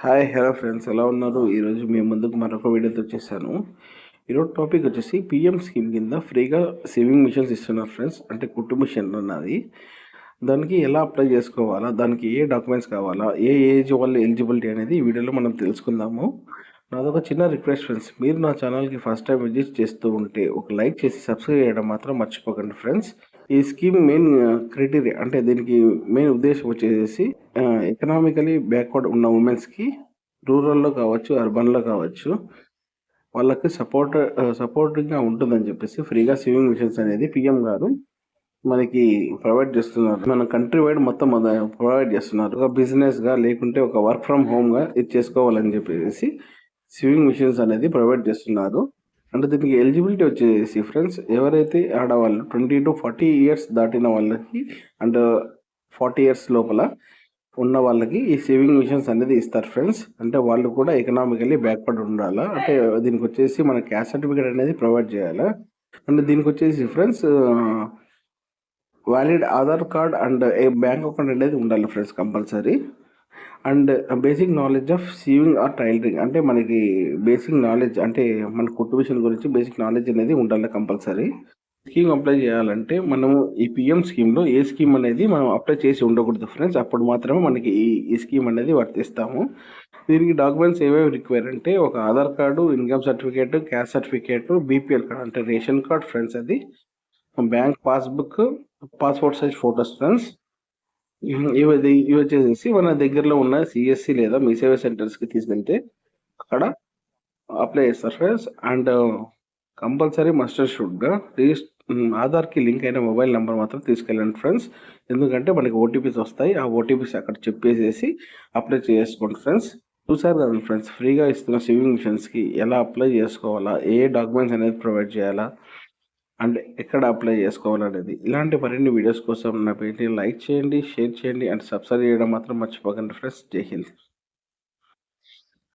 Hi hello friends, ఎలా ఉన్నారు? ఈరోజు మీ ముందుకు మరొక వీడియోతో వచ్చేసాను. ఈరోజు టాపిక్ వచ్చేసి పిఎం స్కీమ్ కింద ఫ్రీగా సేవింగ్ మిషన్స్ ఇస్తున్నారు ఫ్రెండ్స్. అంటే కుట్టు మిషన్ అన్నది. దానికి ఎలా అప్లై చేసుకోవాలా, దానికి ఏ డాక్యుమెంట్స్ కావాలా, ఏ ఏజ్ వాళ్ళు ఎలిజిబిలిటీ అనేది ఈ వీడియోలో మనం తెలుసుకుందాము. నాదొక చిన్న రిక్వెస్ట్ ఫ్రెండ్స్, మీరు నా ఛానల్కి ఫస్ట్ టైం విజిట్ చేస్తూ ఉంటే ఒక లైక్ చేసి సబ్స్క్రైబ్ చేయడం మాత్రం మర్చిపోకండి ఫ్రెండ్స్. ఈ స్కీమ్ మెయిన్ క్రైటీరియా అంటే దీనికి మెయిన్ ఉద్దేశం వచ్చేసి ఎకనామికలీ బ్యాక్వర్డ్ ఉన్న ఉమెన్స్కి రూరల్లో కావచ్చు, అర్బన్లో కావచ్చు, వాళ్ళకి సపోర్టింగ్గా ఉంటుందని చెప్పేసి ఫ్రీగా సేవింగ్ మిషన్స్ అనేది పిఎం గారు మనకి ప్రొవైడ్ చేస్తున్నారు. మన కంట్రీ వైడ్ మొత్తం ప్రొవైడ్ చేస్తున్నారు. ఒక బిజినెస్గా లేకుంటే ఒక వర్క్ ఫ్రమ్ హోమ్గా ఇది చేసుకోవాలని చెప్పేసి సేవింగ్ మిషన్స్ అనేది ప్రొవైడ్ చేస్తున్నారు. అంటే దీనికి ఎలిజిబిలిటీ వచ్చేసి ఫ్రెండ్స్, ఎవరైతే ఆడవాళ్ళు 20 to 40 ఇయర్స్ దాటిన వాళ్ళకి అండ్ 40 ఇయర్స్ లోపల ఉన్న వాళ్ళకి ఈ సేవింగ్ మిషన్స్ అనేది ఇస్తారు ఫ్రెండ్స్. అంటే వాళ్ళు కూడా ఎకనామికలీ బ్యాక్వర్డ్ ఉండాలా. అంటే దీనికి వచ్చేసి మన క్యాస్ట్ సర్టిఫికేట్ అనేది ప్రొవైడ్ చేయాలా. అంటే దీనికి వచ్చేసి friends valid Aadhaar card and a bank account అనేది ఉండాలి friends compulsory. And basic knowledge of sewing or tailoring, అంటే మనకి బేసిక్ నాలెడ్జ్ అంటే మన కుట్టు మిషన్ గురించి బేసిక్ నాలెడ్జ్ అనేది ఉండాలి కంపల్సరీ. స్కీమ్ అప్లై చేయాలంటే మనము ఈ పిఎం స్కీమ్లో ఏ స్కీమ్ అనేది మనం అప్లై చేసి ఉండకూడదు ఫ్రెండ్స్. అప్పుడు మాత్రమే మనకి ఈ స్కీమ్ అనేది వర్తిస్తాము. దీనికి డాక్యుమెంట్స్ ఏవేవి రిక్వైర్ అంటే ఒక Aadhaar card, income certificate, caste certificate, BPL card అంటే రేషన్ కార్డ్ ఫ్రెండ్స్, అది bank passbook, passport size photos friends. ఇవి వచ్చేసేసి మన దగ్గరలో ఉన్న సిఎస్సి లేదా మీ సేవా సెంటర్స్కి తీసుకెళ్తే అక్కడ అప్లై చేస్తారు ఫ్రెండ్స్. అండ్ కంపల్సరీ మస్టర్ షుడ్గా ఆధార్కి లింక్ అయిన మొబైల్ నెంబర్ మాత్రం తీసుకెళ్ళండి ఫ్రెండ్స్. ఎందుకంటే మనకి ఓటీపీస్ వస్తాయి, ఆ ఓటీపీస్ అక్కడ చెప్పేసేసి అప్లై చేసుకోండి ఫ్రెండ్స్. చూసారు కదా ఫ్రెండ్స్, ఫ్రీగా ఇస్తున్న సేవింగ్ మిషన్స్కి ఎలా అప్లై చేసుకోవాలా, ఏ డాక్యుమెంట్స్ అనేది ప్రొవైడ్ చేయాలా అండ్ ఎక్కడ అప్లై చేసుకోవాలనేది. ఇలాంటి మరిన్ని వీడియోస్ కోసం నా పేజ్ని లైక్ చేయండి, షేర్ చేయండి అండ్ సబ్స్క్రైబ్ చేయడం మాత్రం మర్చిపోకండి ఫ్రెండ్స్. జై హింద్.